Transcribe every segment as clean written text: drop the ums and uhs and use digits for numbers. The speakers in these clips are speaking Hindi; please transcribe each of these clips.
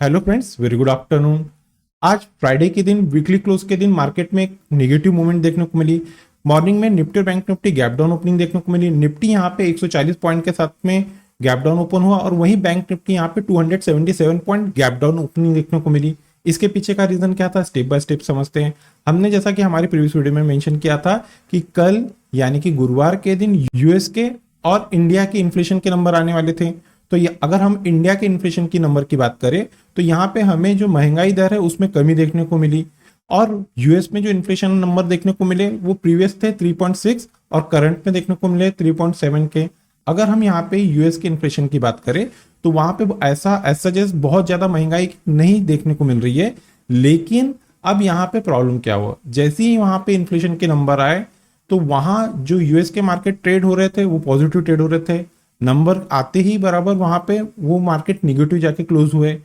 Hello friends, very good afternoon. आज फ्राइडे के दिन, वीकली क्लोज के दिन मार्केट में एक नेगेटिव मूवमेंट देखने को मिली। मॉर्निंग में निफ्टी और bank Nifty gap down opening देखने को मिली। निफ्टी यहाँ पे 140 पॉइंट के साथ में गैप डाउन ओपन हुआ और वहीं बैंक निफ्टी यहाँ पे 277 पॉइंट गैप डाउन ओपनिंग देखने को मिली। इसके पीछे का रीजन क्या था, स्टेप बाय स्टेप समझते हैं। हमने जैसा कि हमारी प्रीवियस वीडियो में मेंशन किया था कि कल यानी कि गुरुवार के दिन यूएस के और इंडिया के इन्फ्लेशन के नंबर आने वाले थे। तो ये अगर हम इंडिया के इन्फ्लेशन की नंबर की बात करें तो यहाँ पे हमें जो महंगाई दर है उसमें कमी देखने को मिली और यूएस में जो इन्फ्लेशन नंबर देखने को मिले वो प्रीवियस थे 3.6 और करंट में देखने को मिले 3.7 के। अगर हम यहाँ पे यूएस के इन्फ्लेशन की बात करें तो वहां पे ऐसा जैसे बहुत ज्यादा महंगाई नहीं देखने को मिल रही है। लेकिन अब यहाँ पे प्रॉब्लम क्या हुआ, जैसे ही वहां पे इन्फ्लेशन के नंबर आए तो वहां जो यूएस के मार्केट ट्रेड हो रहे थे वो पॉजिटिव ट्रेड हो रहे थे। नंबर आते ही बराबर वहां पे वो मार्केट निगेटिव जाके क्लोज हुए।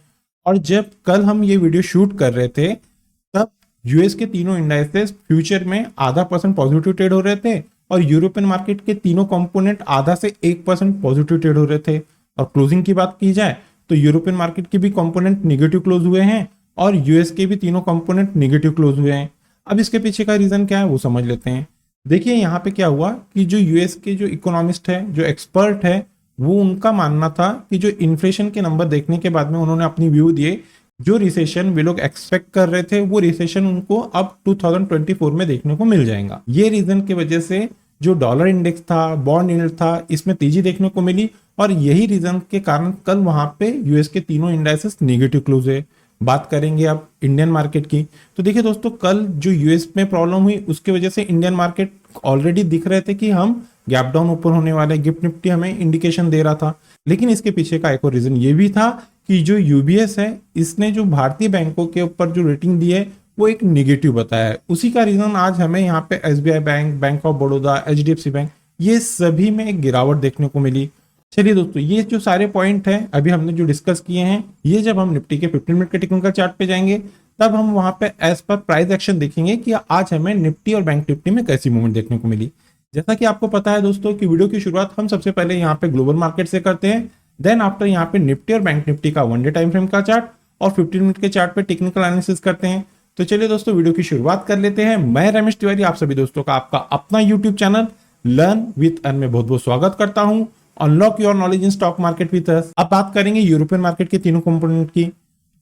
और जब कल हम ये वीडियो शूट कर रहे थे तब यूएस के तीनों इंडाइसेस फ्यूचर में ½ % पॉजिटिव ट्रेड हो रहे थे और यूरोपियन मार्केट के तीनों कंपोनेंट आधा से 1% पॉजिटिव ट्रेड हो रहे थे। और क्लोजिंग की बात की जाए तो यूरोपियन मार्केट के भी कंपोनेंट निगेटिव क्लोज हुए हैं और यूएस के भी तीनों कंपोनेंट निगेटिव क्लोज हुए हैं। अब इसके पीछे का रीजन क्या है वो समझ लेते हैं। देखिए यहाँ पे क्या हुआ कि जो यूएस के जो इकोनॉमिस्ट है, जो एक्सपर्ट है, वो उनका मानना था कि जो इन्फ्लेशन के नंबर देखने के बाद में उन्होंने अपनी व्यू दिए, जो रिसेशन वे लोग एक्सपेक्ट कर रहे थे वो रिसेशन उनको अब 2024 में देखने को मिल जाएगा। ये रीजन की वजह से जो डॉलर इंडेक्स था, बॉन्ड इंडेक्स था, इसमें तेजी देखने को मिली और यही रीजन के कारण कल वहां पे यूएस के तीनों इंडाइसेस निगेटिव क्लोज हुए। बात करेंगे अब इंडियन मार्केट की तो देखिए दोस्तों, कल जो यूएस में प्रॉब्लम हुई उसकी वजह से इंडियन मार्केट ऑलरेडी दिख रहे थे कि हम गैप डाउन ऊपर होने वाले। गिफ्ट निफ्टी हमें इंडिकेशन दे रहा था। लेकिन इसके पीछे का एक और रीजन ये भी था कि जो यूबीएस है इसने जो भारतीय बैंकों के ऊपर जो रेटिंग दी है वो एक निगेटिव बताया है। उसी का रीजन आज हमें यहाँ पे SBI bank, bank of Baroda, HDFC bank, ये सभी में एक गिरावट देखने को मिली। चलिए दोस्तों, ये जो सारे पॉइंट हैं अभी हमने जो डिस्कस किए हैं, ये जब हम निफ्टी के 15 मिनट के टेक्निकल चार्ट पे जाएंगे तब हम वहां पे एज पर प्राइस एक्शन देखेंगे कि आज हमें निफ्टी और बैंक निफ्टी में कैसी मूवमेंट देखने को मिली। जैसा कि आपको पता है दोस्तों कि वीडियो की शुरुआत हम सबसे पहले यहाँ पे ग्लोबल मार्केट से करते हैं, देन आफ्टर यहाँ पे निफ्टी और बैंक निफ्टी का 1 डे टाइम फ्रेम का चार्ट और 15 मिनट के चार्ट पे टेक्निकल एनालिसिस करते हैं। तो चलिए दोस्तों, वीडियो की शुरुआत कर लेते हैं। मैं रमेश तिवारी आप सभी दोस्तों का आपका अपना YouTube channel learn with earn में बहुत बहुत स्वागत करता हूं। Unlock your knowledge in stock market with us. अब बात करेंगे यूरोपियन मार्केट के तीनों कंपोनेंट की।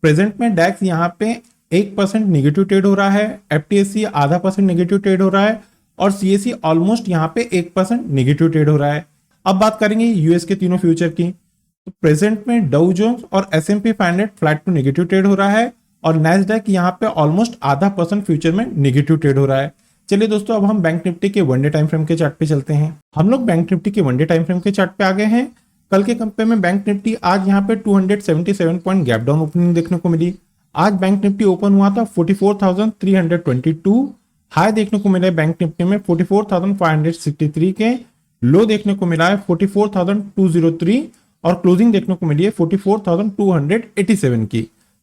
प्रेजेंट में डैक्स यहाँ पे 1% निगेटिव ट्रेड हो रहा है, एफटीएससी ½ % निगेटिव ट्रेड हो रहा है और सीएसई ऑलमोस्ट यहाँ पे 1% निगेटिव ट्रेड हो रहा है। अब बात करेंगे यूएस के तीनों फ्यूचर की। तो प्रेजेंट में डाउ जोन्स और S and P 500 flat to negative trade हो रहा है और नैस्डैक यहाँ पे ऑलमोस्ट ½ % फ्यूचर में निगेटिव ट्रेड हो रहा है। चलिए दोस्तों, अब हम बैंक निफ्टी के 1 डे टाइम फ्रेम के चार्ट पे चलते हैं। हम लोग बैंक निफ्टी के 1 डे टाइम फ्रेम के चार्ट पे आ गए हैं। कल के कंपेयर में बैंक निफ्टी आज यहाँ पे 277 पॉइंट गैप डाउन ओपनिंग देखने को मिली। आज बैंक निफ्टी ओपन हुआ था 44,322, हाई देखने को मिला है बैंक निफ्टी में 44,563 के, लो देखने को मिला है 44,203 और क्लोजिंग देखने को मिली है 44,287 की।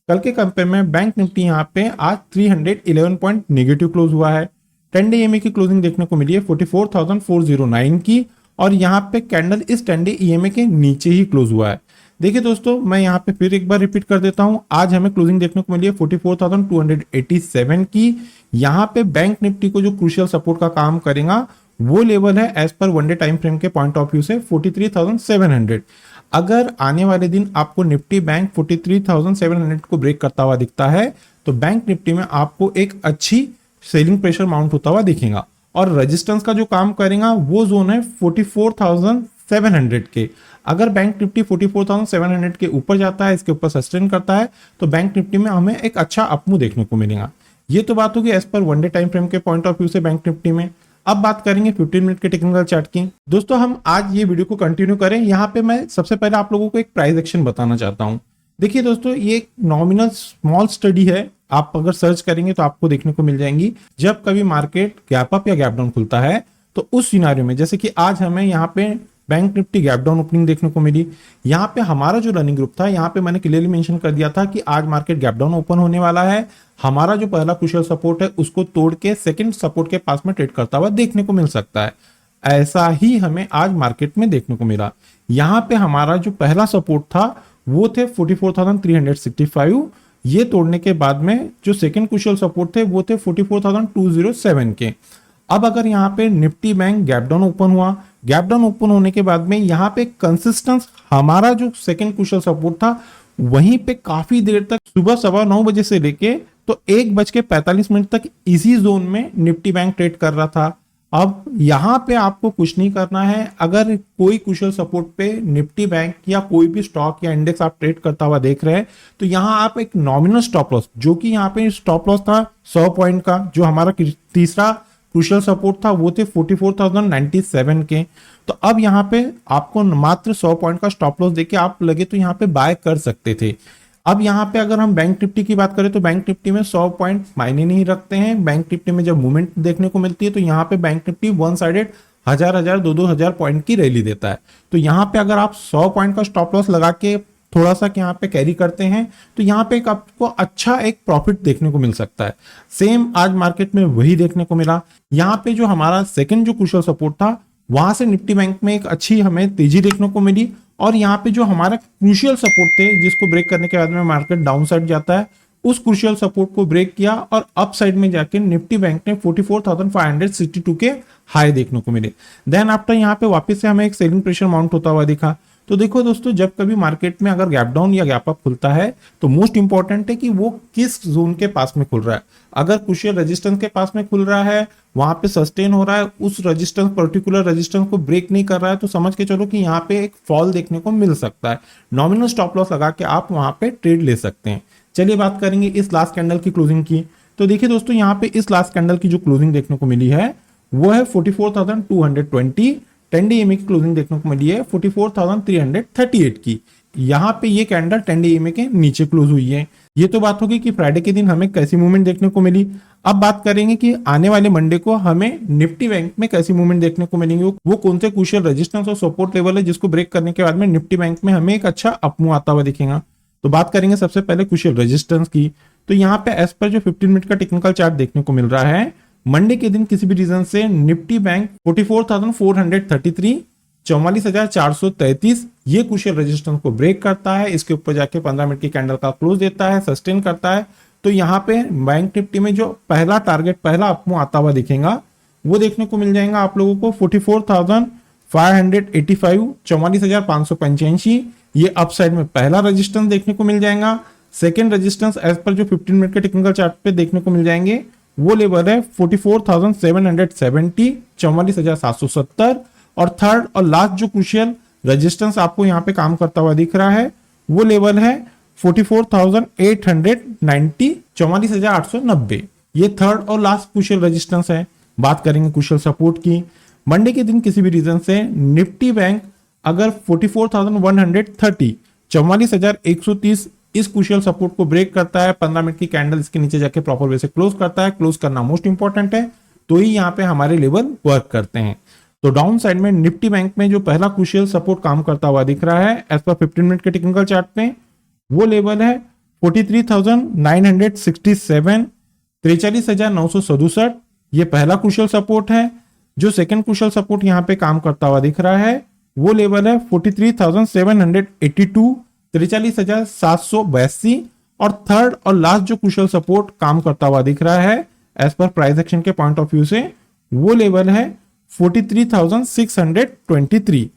कल के कंपेयर में बैंक निफ्टी यहाँ पे आज 311 पॉइंट नेगेटिव क्लोज हुआ है। 10 डे ईएमए की क्लोजिंग देखने को मिली है 44,409 की और यहाँ पे कैंडल इस 10 डे ईएमए के नीचे ही क्लोज हुआ है। देखिए दोस्तों, मैं यहाँ पे फिर एक बार रिपीट कर देता हूँ। आज हमें क्लोजिंग देखने को मिली है 44,287 की। यहाँ पे बैंक निफ्टी को जो क्रूशियल सपोर्ट का काम करेगा वो लेवल है as per 1 day time frame के पॉइंट ऑफ व्यू से 43,700। अगर आने वाले दिन आपको निफ्टी बैंक 43,700 को ब्रेक करता हुआ दिखता है तो बैंक निफ्टी में आपको एक अच्छी सेलिंग प्रेशर माउंट होता हुआ दिखेगा और रेजिस्टेंस का जो काम करेगा वो जोन है 44,700 के। अगर बैंक निफ्टी 44,700 के ऊपर जाता है, इसके ऊपर सस्टेन करता है तो बैंक निफ्टी में हमें एक अच्छा अपमूव देखने को मिलेगा। ये तो बात होगी as per 1 day time frame के पॉइंट ऑफ व्यू से बैंक निफ्टी में। अब बात करेंगे 15 मिनट के टेक्निकल चार्ट की। दोस्तों, हम आज ये वीडियो को कंटिन्यू करें। यहाँ पे मैं सबसे पहले आप लोगों को एक प्राइस एक्शन बताना चाहता हूँ। देखिए दोस्तों, ये एक नॉमिनल स्मॉल स्टडी है, आप अगर सर्च करेंगे तो आपको देखने को मिल जाएंगी। जब कभी मार्केट गैप अप या गैप डाउन खुलता है तो उस सिनारियो में, जैसे कि आज हमें यहाँ पे bank Nifty gap down opening देखने को मिली। यहाँ पे हमारा जो रनिंग ग्रुप था, यहाँ पे मैंने क्लियरली मेंशन कर दिया था कि आज मार्केट गैप डाउन ओपन होने वाला है। हमारा जो पहला क्रूशियल सपोर्ट है उसको तोड़ के सेकंड सपोर्ट के पास में ट्रेड करता हुआ देखने को मिल सकता है। ऐसा ही हमें आज मार्केट में देखने को मिला। यहाँ पे हमारा जो पहला सपोर्ट था वो थे 44,365। ये तोड़ने के बाद में जो सेकंड क्रूशियल सपोर्ट थे वो थे 44,207 के। अब अगर यहाँ पे Nifty bank gap down open हुआ, गैप डाउन ओपन होने के बाद में यहाँ पे कंसिस्टेंस हमारा जो सेकंड क्रूशियल सपोर्ट था वहीं पे काफी देर तक सुबह 9:15 से लेके तो 1:45 तक इसी जोन में निफ्टी बैंक ट्रेड कर रहा था। अब यहां पे आपको कुछ नहीं करना है। अगर कोई क्रूशियल सपोर्ट पे निफ्टी बैंक या कोई भी स्टॉक या इंडेक्स आप ट्रेड करता हुआ देख रहे हैं तो यहां आप एक नॉमिनल स्टॉप लॉस, जो कि यहां पे स्टॉप लॉस था 100 पॉइंट का, जो हमारा तीसरा क्रूशियल सपोर्ट था वो थे 44,097 के। तो अब यहाँ पे आपको मात्र 100 पॉइंट का स्टॉप लॉस देके आप लगे तो यहाँ पे बाय कर सकते थे। अब यहाँ पे अगर हम बैंक निफ्टी की बात करें तो बैंक निफ्टी में 100 पॉइंट मायने नहीं रखते हैं। बैंक निफ्टी में जब मूवमेंट देखने को मिलती है तो यहाँ पे बैंक निफ्टी वन साइडेड 1000 दो हजार पॉइंट की रैली देता है। तो यहाँ पे अगर आप 100 पॉइंट का स्टॉप लॉस लगा के थोड़ा सा यहाँ पे कैरी करते हैं तो यहाँ पे आपको अच्छा एक प्रॉफिट देखने को मिल सकता है। सेम आज मार्केट में वही देखने को मिला। यहाँ पे जो हमारा सेकंड जो क्रूशियल सपोर्ट था वहां से निफ्टी बैंक में एक अच्छी हमें तेजी देखने को मिली, और यहाँ पे जो हमारा क्रूशियल सपोर्ट थे जिसको ब्रेक करने के बाद में मार्केट डाउन साइड जाता है, उस क्रूशियल सपोर्ट को ब्रेक किया और अप साइड में जाके निफ्टी बैंक ने 44,562 के हाई देखने को मिले। देन आफ्टर यहाँ पे वापस से हमें एक सेलिंग प्रेशर माउंट होता हुआ दिखा। तो देखो दोस्तों, जब कभी मार्केट में अगर गैप डाउन या गैप अप खुलता है तो मोस्ट इंपॉर्टेंट है कि वो किस जोन के पास में खुल रहा है। अगर क्रूशियल रेजिस्टेंस के पास में खुल रहा है, वहां पे सस्टेन हो रहा है, उस रेजिस्टेंस पर्टिकुलर रेजिस्टेंस को ब्रेक नहीं कर रहा है, तो समझ के चलो कि यहाँ पे एक फॉल देखने को मिल सकता है। नॉमिनल स्टॉप लॉस लगा के आप वहां पे ट्रेड ले सकते हैं। चलिए बात करेंगे इस लास्ट कैंडल की क्लोजिंग की। तो देखिए दोस्तों, यहाँ पे इस लास्ट कैंडल की जो क्लोजिंग देखने को मिली है वो है 44,220। 10 डे EMA की क्लोजिंग देखने को मिली है 44,338 की। यहाँ पे ये कैंडल 10 डे EMA के नीचे क्लोज हुई है। ये तो बात होगी कि फ्राइडे के दिन हमें कैसी मूवमेंट देखने को मिली। अब बात करेंगे कि आने वाले मंडे को हमें निफ्टी बैंक में कैसी मूवमेंट देखने को मिलेंगे, वो कौन से क्रूशियल रेजिस्टेंस और सपोर्ट लेवल है जिसको ब्रेक करने के बाद में निफ्टी बैंक में हमें एक अच्छा अपमूव आता हुआ दिखेगा। तो बात करेंगे सबसे पहले क्रूशियल रेजिस्टेंस की। तो यहाँ पे एज पर जो 15 मिनट का टेक्निकल चार्ट देखने को मिल रहा है, मंडे के दिन किसी भी रीजन से निफ्टी बैंक 44,433 44,433 ये क्रूशियल रेजिस्टेंस को ब्रेक करता है, इसके ऊपर जाके 15 मिनट की कैंडल का क्लोज देता है, सस्टेन करता है। तो यहाँ पे बैंक निफ्टी में जो पहला टारगेट, पहला अपमूव आता हुआ दिखेगा वो देखने को मिल जाएगा आप लोगों को 44,585 44,585। ये अपसाइड में पहला रेजिस्टेंस देखने को मिल जाएगा। सेकेंड रेजिस्टेंस एज पर जो 15 मिनट के टेक्निकल चार्ट पे देखने को मिल जाएंगे वो लेवल है 44,770 44,770। और थर्ड और लास्ट जो क्रूशियल रेजिस्टेंस आपको यहाँ पे काम करता हुआ दिख रहा है वो लेवल है 44,890 44,890। ये थर्ड और लास्ट क्रूशियल रेजिस्टेंस है। बात करेंगे क्रूशियल सपोर्ट की। मंडे के दिन किसी भी रीजन से निफ्टी बैंक अगर 44,130 44,130 इस क्रूशियल सपोर्ट को ब्रेक करता है, 15 मिनट की कैंडल इसके नीचे जाके प्रॉपर वे से क्लोज करता है, क्लोज करना मोस्ट इंपॉर्टेंट है, तो ही यहाँ पे हमारे लेवल वर्क करते हैं। तो डाउन साइड में निफ्टी बैंक में जो पहला क्रूशियल सपोर्ट काम करता हुआ दिख रहा है एज पर 15 मिनट के टेक्निकल चार्ट में, वो लेवल है 43,967 43,967। ये पहला क्रूशियल सपोर्ट है। जो सेकंड क्रूशियल सपोर्ट यहाँ पे काम करता हुआ दिख रहा है वो लेवल है 43,782 43,782। और थर्ड और लास्ट जो क्रूशियल सपोर्ट काम करता हुआ दिख रहा है एज पर प्राइस एक्शन के पॉइंट ऑफ व्यू से वो लेवल है 43,623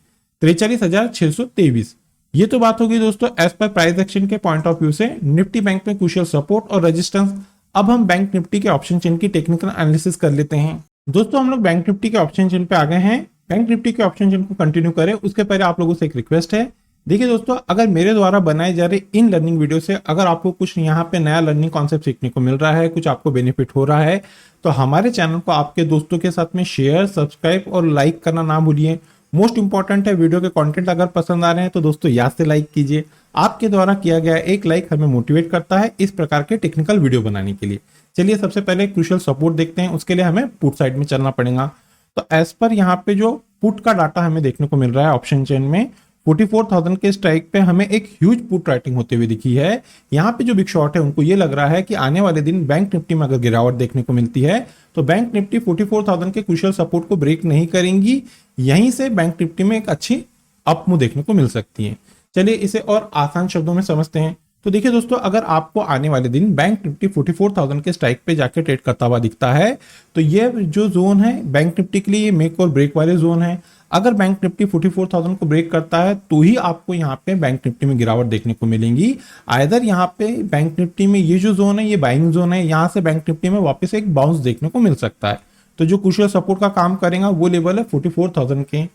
43,623। ये तो बात होगी दोस्तों एज पर प्राइस एक्शन के पॉइंट ऑफ व्यू से निफ्टी बैंक में क्रूशियल सपोर्ट और रेजिस्टेंस। अब हम बैंक निफ्टी के ऑप्शन चेन की टेक्निकल एनालिसिस कर लेते हैं। दोस्तों हम लोग बैंक निफ्टी के ऑप्शन चेन पे आ गए हैं। बैंक निफ्टी के ऑप्शन चेन को कंटिन्यू करें उसके पहले आप लोगों से एक रिक्वेस्ट है। देखिए दोस्तों, अगर मेरे द्वारा बनाए जा रहे इन लर्निंग वीडियो से अगर आपको कुछ यहाँ पे नया लर्निंग कॉन्सेप्ट सीखने को मिल रहा है, कुछ आपको बेनिफिट हो रहा है, तो हमारे चैनल को आपके दोस्तों के साथ में शेयर, सब्सक्राइब और लाइक करना ना भूलिए। मोस्ट इंपॉर्टेंट है, वीडियो के कंटेंट अगर पसंद आ रहे हैं तो दोस्तों याद से लाइक कीजिए। आपके द्वारा किया गया एक लाइक हमें मोटिवेट करता है इस प्रकार के टेक्निकल वीडियो बनाने के लिए। चलिए सबसे पहले क्रूशियल सपोर्ट देखते हैं, उसके लिए हमें पुट साइड में चलना पड़ेगा। तो एज पर यहाँ पे जो पुट का डाटा हमें देखने को मिल रहा है ऑप्शन चेन में 44,000 के स्ट्राइक पे हमें एक ह्यूज पुट राइटिंग होते हुए दिखी है। यहाँ पे जो बिग शॉट है उनको ये लग रहा है कि आने वाले दिन बैंक निफ्टी में अगर गिरावट देखने को मिलती है तो बैंक निफ्टी 44,000 के क्रूशियल सपोर्ट को ब्रेक नहीं करेंगी, यहीं से बैंक निफ्टी में एक अच्छी अप मूव देखने को मिल सकती है। चलिए इसे और आसान शब्दों में समझते हैं। तो देखिए दोस्तों, अगर आपको आने वाले दिन बैंक निफ्टी 44,000 के स्ट्राइक पे जाके ट्रेड करता हुआ दिखता है, तो ये जो जोन है बैंक निफ्टी के लिए ये मेक और ब्रेक वाले जोन है। अगर बैंक निफ्टी 44,000 को ब्रेक करता है तो ही आपको यहाँ पे बैंक निफ्टी में गिरावट देखने को मिलेगी। आइदर यहाँ पे बैंक निफ्टी में ये जो जोन है ये बाइंग जोन है, यहाँ से बैंक निफ्टी में वापस एक बाउंस देखने को मिल सकता है। तो जो कुशल सपोर्ट का काम करेगा वो लेवल है 44,000 के।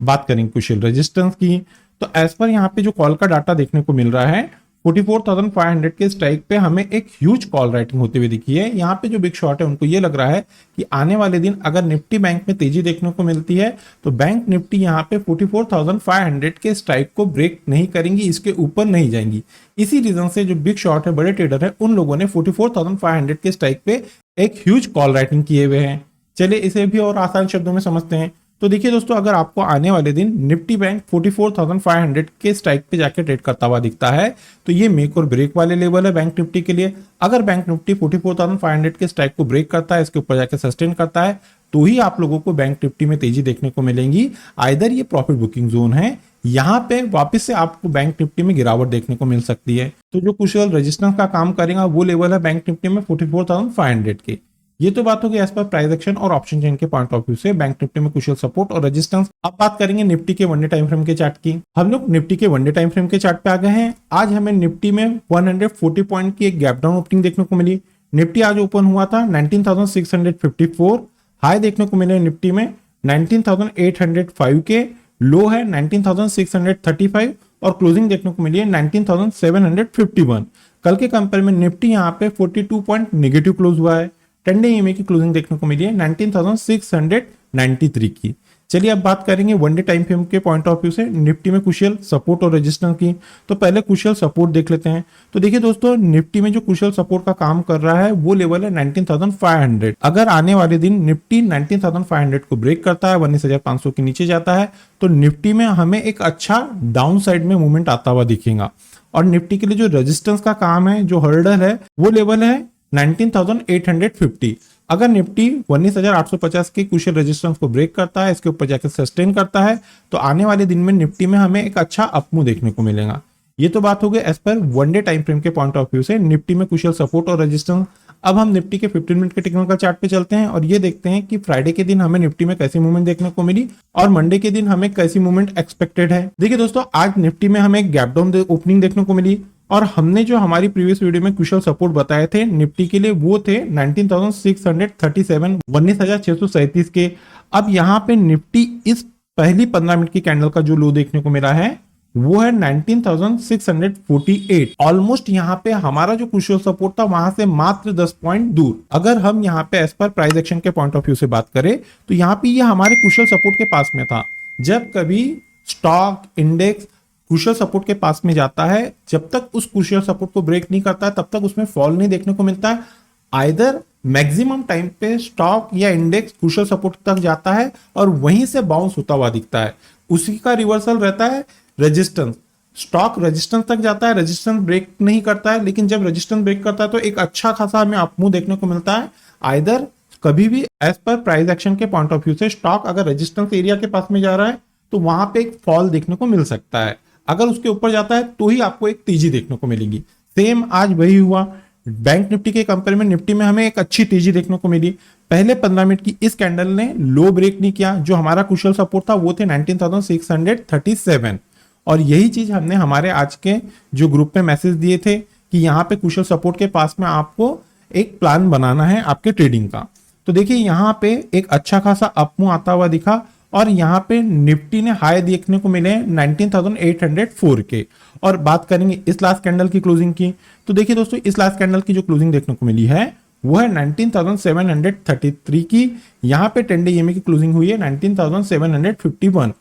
बात करेंगे कुशल रेजिस्टेंस की, तो एज पर यहाँ पे जो कॉल का डाटा देखने को मिल रहा है 44,500 के स्ट्राइक पे हमें एक ह्यूज कॉल राइटिंग होती हुई दिखी है। यहाँ पे जो बिग शॉट है उनको ये लग रहा है कि आने वाले दिन अगर निफ्टी बैंक में तेजी देखने को मिलती है तो बैंक निफ्टी यहाँ पे 44,500 के स्ट्राइक को ब्रेक नहीं करेंगी, इसके ऊपर नहीं जाएंगी। इसी रीजन से जो बिग शॉट है, बड़े ट्रेडर है, उन लोगों ने 44,500 के स्ट्राइक पे एक ह्यूज कॉल राइटिंग किए हुए हैं। चलिए इसे भी और आसान शब्दों में समझते हैं। तो देखिए दोस्तों, अगर आपको आने वाले दिन निफ्टी बैंक 44,500 के स्ट्राइक पे जाके ट्रेड करता हुआ दिखता है तो ये मेक और ब्रेक वाले लेवल है बैंक निफ्टी के लिए। अगर बैंक निफ्टी 44,500 के स्ट्राइक को ब्रेक करता है, इसके ऊपर जाके सस्टेन करता है, तो ही आप लोगों को बैंक निफ्टी में तेजी देखने को मिलेगी। आइदर ये प्रॉफिट बुकिंग जोन है, यहाँ पे वापस से आपको बैंक निफ्टी में गिरावट देखने को मिल सकती है। तो जो कुशल रेजिस्टेंस का काम करेगा वो लेवल है बैंक निफ्टी में 44,500 के। ये तो बात होगी एज पर प्राइस एक्शन और ऑप्शन चेन के पॉइंट ऑफ व्यू से बैंक निफ्टी में कुशल सपोर्ट और रेजिस्टेंस। अब बात करेंगे निफ्टी के वनडे टाइम फ्रेम के चार्ट की। हम लोग निफ्टी के वनडे टाइम फ्रेम के चार्ट पे आ गए हैं। आज हमें निफ्टी में 140 पॉइंट की एक गैप डाउन ओपनिंग देखने को मिली। निफ्टी आज ओपन हुआ था 19,654, हाई देखने को मिले निफ्टी में 19,805 के, लो है 19,635 और क्लोजिंग देखने को मिली है 19,751। कल के कंपेयर में निफ्टी यहाँ पे 42 पॉइंट नेगेटिव क्लोज हुआ है। 10 डे ईएमए की क्लोजिंग देखने को मिली है 19,693 की। चलिए अब बात करेंगे वनडे टाइम फ्रेम के पॉइंट ऑफ व्यू से निफ्टी में कुशल सपोर्ट और रेजिस्टेंस की। तो पहले कुशल सपोर्ट देख लेते हैं। तो देखिए दोस्तों, निफ्टी में जो कुशल सपोर्ट का काम कर रहा है वो लेवल है 19,500। अगर आने वाले दिन निफ्टी 19,500 को ब्रेक करता है, 19,500 के नीचे जाता है, तो निफ्टी में हमें एक अच्छा डाउन साइड में मूवमेंट आता हुआ दिखेगा। और निफ्टी के लिए जो रेजिस्टेंस का काम है, जो हर्डल है, वो लेवल है 19,850। अगर निफ्टी 19,850 के कुशल रेजिस्टेंस को ब्रेक करता है, इसके ऊपर जाकर सस्टेन करता है, तो आने वाले दिन में निफ्टी में हमें एक अच्छा अपमूव देखने को मिलेगा। ये तो बात हो गई as per one day time frame के पॉइंट ऑफ व्यू से निफ्टी में कुशल सपोर्ट और रेजिस्टेंस। अब हम निफ्टी के 15 मिनट के टेक्निकल चार्ट पे चलते हैं और ये देखते हैं कि फ्राइडे के दिन हमें निफ्टी में कैसी मूवमेंट देखने को मिली और मंडे के दिन हमें कैसी मूवमेंट एक्सपेक्टेड है। देखिए दोस्तों, आज निफ्टी में हमें गैप डाउन ओपनिंग देखने को मिली और हमने जो हमारी प्रीवियस वीडियो में कुशल सपोर्ट बताए थे निफ्टी के लिए वो थे 19,637, 19,637 के। अब यहाँ पे निफ्टी इस पहली 15 मिनट की कैंडल का जो लो देखने को मिला है वो है 19,648। ऑलमोस्ट यहाँ पे हमारा जो कुशल सपोर्ट था वहां से मात्र 10 पॉइंट दूर। अगर हम यहाँ पे एज पर प्राइस एक्शन के पॉइंट ऑफ व्यू से बात करें तो यहाँ पे ये हमारे कुशल सपोर्ट के पास में था। जब कभी स्टॉक इंडेक्स कुशल सपोर्ट के पास में जाता है, जब तक उस कुशल सपोर्ट को ब्रेक नहीं करता है तब तक उसमें फॉल नहीं देखने को मिलता है। आइदर मैक्सिमम टाइम पे स्टॉक या इंडेक्स कुशल सपोर्ट तक जाता है और वहीं से बाउंस होता हुआ दिखता है। उसी का रिवर्सल रहता है रेजिस्टेंस। स्टॉक रेजिस्टेंस तक जाता है, रेजिस्टेंस ब्रेक नहीं करता है, लेकिन जब रेजिस्टेंस ब्रेक करता है तो एक अच्छा खासा हमें अपमूव देखने को मिलता है। आइदर कभी भी एज पर प्राइस एक्शन के पॉइंट ऑफ व्यू से स्टॉक अगर रेजिस्टेंस एरिया के पास में जा रहा है तो वहां पे एक फॉल देखने को मिल सकता है। अगर उसके ऊपर जाता है तो ही आपको एक तेजी देखने को मिलेगी। सेम आज वही हुआ। बैंक निफ्टी के कंपेयर में निफ्टी में हमें एक अच्छी तेजी देखने को मिली। पहले 15 मिनट की इस कैंडल ने लो ब्रेक नहीं किया। जो हमारा कुशल सपोर्ट था वो थे 19,637 और यही चीज हमने हमारे आज के जो ग्रुप में मैसेज दिए थे कि यहाँ पे कुशल सपोर्ट के पास में आपको एक प्लान बनाना है आपके ट्रेडिंग का। तो देखिए यहाँ पे एक अच्छा खासा अपमूव आता हुआ दिखा और यहाँ पे निफ्टी ने हाई देखने को मिले 19,804 के। और बात करेंगे इस लास्ट कैंडल की क्लोजिंग की, तो देखिए दोस्तों, इस लास्ट कैंडल की जो क्लोजिंग देखने को मिली है वो है 19,733 की। यहाँ पे 10 डे ईएमए की क्लोजिंग हुई है 19,751।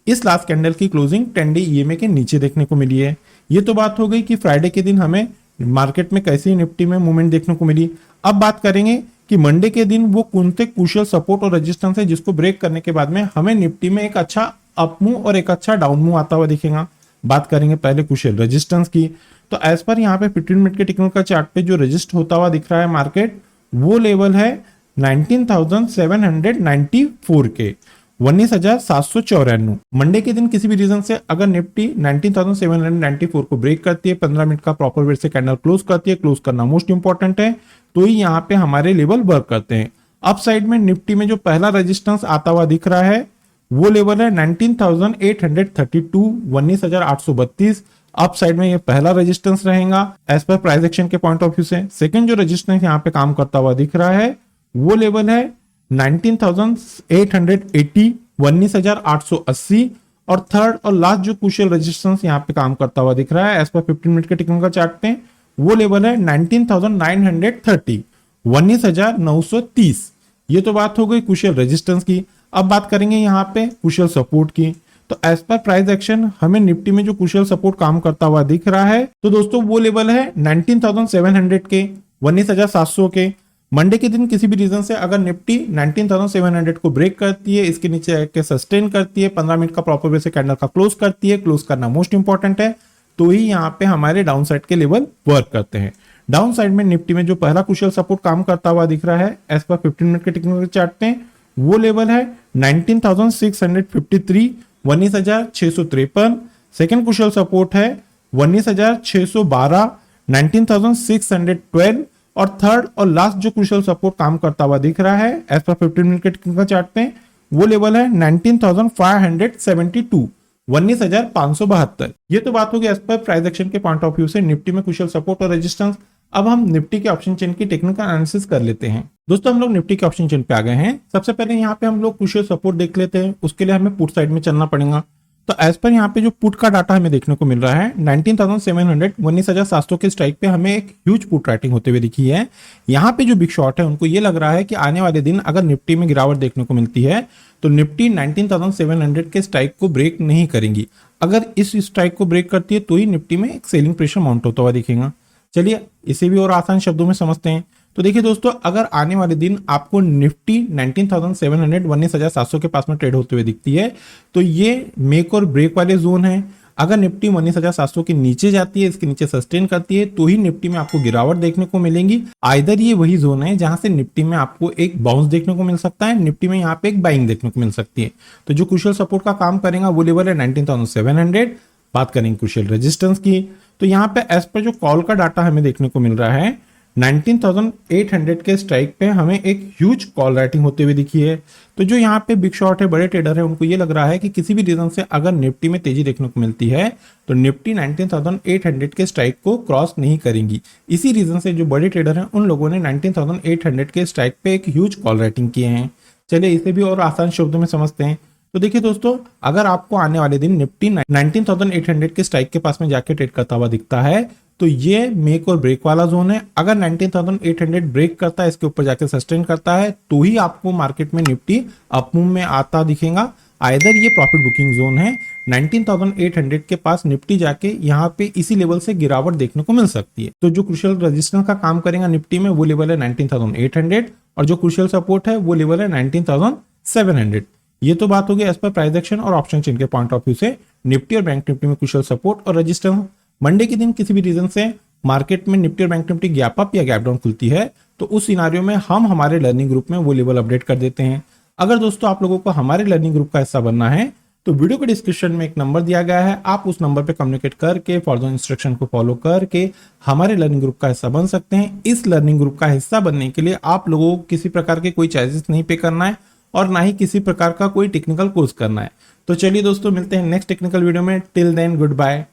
इस लास्ट कैंडल की क्लोजिंग 10 डे ईएमए के नीचे देखने को मिली है। ये तो बात हो गई कि फ्राइडे के दिन हमें मार्केट में कैसी निफ्टी में मूवमेंट देखने को मिली। अब बात करेंगे कि मंडे के दिन वो कौन से कुशल सपोर्ट और रेजिस्टेंस है जिसको ब्रेक करने के बाद में हमें निफ्टी में एक अच्छा अपमूव और एक अच्छा डाउन मूव आता हुआ दिखेगा। बात करेंगे पहले कुशल रेजिस्टेंस की। तो एज पर यहाँ पे 15 मिनट के टेक्निकल चार्ट पे जो रेजिस्ट होता हुआ दिख रहा है मार्केट, वो लेवल है 19,794 के। 19,794। मंडे के दिन किसी भी रीजन से अगर निफ्टी 19,794 को ब्रेक करती है, 15 मिनट का प्रॉपर वेट से कैंडल क्लोज करती है, क्लोज करना मोस्ट इंपॉर्टेंट है, तो ही यहाँ पे हमारे लेवल वर्क करते हैं। अप साइड में निफ्टी में जो पहला रेजिस्टेंस आता हुआ दिख रहा है वो लेवल है 19,832, 19,832। अप साइड में ये पहला रेजिस्टेंस रहेगा एज पर प्राइस एक्शन के पॉइंट ऑफ व्यू से। सेकंड जो रेजिस्टेंस यहाँ पे काम करता हुआ दिख रहा है वो लेवल है 19,880, 19,880। और थर्ड और लास्ट जो क्रूशियल रेजिस्टेंस यहाँ पे काम करता हुआ दिख रहा है एज पर 15 मिनट के टेक्निकल चार्ट पे, वो लेवल है 19,930, 19,930। ये तो बात हो गई क्रूशियल रेजिस्टेंस की। अब बात करेंगे यहाँ पे क्रूशियल सपोर्ट की। तो एज पर प्राइस एक्शन हमें निफ्टी में जो क्रूशियल सपोर्ट काम करता हुआ दिख रहा है तो दोस्तों वो लेवल है 19,700 के, 19,700 के। मंडे के दिन किसी भी रीजन से अगर निफ्टी 19,700 को ब्रेक करती है, इसके नीचे आके सस्टेन करती है, 15 मिनट का प्रॉपर वे से कैंडल का क्लोज करती है, क्लोज करना मोस्ट इंपॉर्टेंट है, तो ही यहाँ पे हमारे डाउन साइड के लेवल वर्क करते हैं। डाउन साइड में निफ्टी में जो पहला क्रूशियल सपोर्ट काम करता हुआ दिख रहा है एज पर 15 मिनट के टेक्निकल चार्ट पे, वो लेवल है 19,653, 19,653। सेकेंड क्रूशियल सपोर्ट है 19,612, 19,612। और थर्ड और लास्ट जो क्रूशियल सपोर्ट काम करता हुआ दिख रहा है एज पर 15 मिनट के टेक्निकल चार्ट पे, वो लेवल है 19,572, 19,572। ये तो बात होगी एज पर प्राइस एक्शन के पॉइंट ऑफ व्यू से निफ्टी में क्रूशियल सपोर्ट और रेजिस्टेंस। अब हम निफ्टी के ऑप्शन चेन की टेक्निकल एनालिसिस कर लेते हैं। दोस्तों हम लोग निफ्टी के ऑप्शन चेन पे आ गए हैं। सबसे पहले यहाँ पे हम लोग क्रूशियल सपोर्ट देख लेते हैं, उसके लिए हमें पुट साइड में चलना पड़ेगा। तो एज पर यहाँ पे जो पुट का डाटा हमें देखने को मिल रहा है 19,700, 19,700 के स्ट्राइक पे हमें एक ह्यूज पुट राइटिंग होते हुए दिखी है। यहाँ पे जो बिग शॉट है उनको ये लग रहा है कि आने वाले दिन अगर निफ्टी में गिरावट देखने को मिलती है तो निफ्टी 19,700 के स्ट्राइक को ब्रेक नहीं करेंगी। अगर इस स्ट्राइक को ब्रेक करती है तो ही निफ्टी में एक सेलिंग प्रेशर माउंट होता हुआ दिखेगा। चलिए इसे भी और आसान शब्दों में समझते हैं। तो देखिए दोस्तों, अगर आने वाले दिन आपको निफ्टी 19,700, 19,700 के पास में ट्रेड होते हुए दिखती है तो ये मेक और ब्रेक वाले जोन है। अगर निफ्टी 19,700 के नीचे जाती है, इसके नीचे सस्टेन करती है, तो ही निफ्टी में आपको गिरावट देखने को मिलेगी। आइदर ये वही जोन है जहां से निफ्टी में आपको एक बाउंस देखने को मिल सकता है, निफ्टी में यहाँ पे एक बाइंग देखने को मिल सकती है। तो जो क्रूशियल सपोर्ट का काम करेगा वो लेवल है 19,700। बात करेंगे क्रूशियल रेजिस्टेंस की, तो यहाँ पे एज पर जो कॉल का डाटा हमें देखने को मिल रहा है 19,800 के स्ट्राइक पे हमें एक ह्यूज कॉल राइटिंग होते हुए दिखी है। तो जो यहाँ पे बिग शॉट है, बड़े ट्रेडर है, उनको ये लग रहा है कि किसी भी रीजन से अगर निफ्टी में तेजी देखने को मिलती है तो निफ्टी 19,800 के स्ट्राइक को क्रॉस नहीं करेंगी। इसी रीजन से जो बड़े ट्रेडर हैं उन लोगों ने 19,800 के स्ट्राइक पे एक ह्यूज कॉल राइटिंग किए हैं। चलिए इसे भी और आसान शब्दों में समझते हैं। तो देखिए दोस्तों, अगर आपको आने वाले दिन निफ्टी 19,800 के स्ट्राइक के पास में जाके ट्रेड करता हुआ दिखता है तो ये मेक और ब्रेक वाला जोन है। अगर 19,800 ब्रेक करता है, इसके ऊपर जाके सस्टेन करता है, तो ही आपको मार्केट में निफ्टी अपमूव में आता दिखेगा। आइदर ये प्रॉफिट बुकिंग जोन है, 19,800 के पास निफ्टी जाके यहाँ पे इसी लेवल से गिरावट देखने को मिल सकती है। तो जो क्रूशियल रेजिस्टेंस का काम करेगा निफ्टी में वो लेवल है 19,800 और जो क्रूशियल सपोर्ट है वो लेवल है 19,700। ये तो बात होगी एज पर प्राइस एक्शन और ऑप्शन चेन के पॉइंट ऑफ व्यू से निफ्टी और बैंक निफ्टी में क्रूशियल सपोर्ट और रेजिस्टेंस। मंडे के दिन किसी भी रीजन से मार्केट में निफ्टी और बैंक निफ्टी गैप अप या गैप डाउन खुलती है तो उस सिनारियो में हम हमारे लर्निंग ग्रुप में वो लेवल अपडेट कर देते हैं। अगर दोस्तों आप लोगों को हमारे लर्निंग ग्रुप का हिस्सा बनना है तो वीडियो के डिस्क्रिप्शन में एक नंबर दिया गया है, आप उस नंबर पे कम्युनिकेट करके फॉर्दर इंस्ट्रक्शन को फॉलो करके हमारे लर्निंग ग्रुप का हिस्सा बन सकते हैं। इस लर्निंग ग्रुप का हिस्सा बनने के लिए आप लोगों को किसी प्रकार के कोई चार्जेस नहीं पे करना है और ना ही किसी प्रकार का कोई टेक्निकल कोर्स करना है। तो चलिए दोस्तों, मिलते हैं नेक्स्ट टेक्निकल वीडियो में। Till then good bye.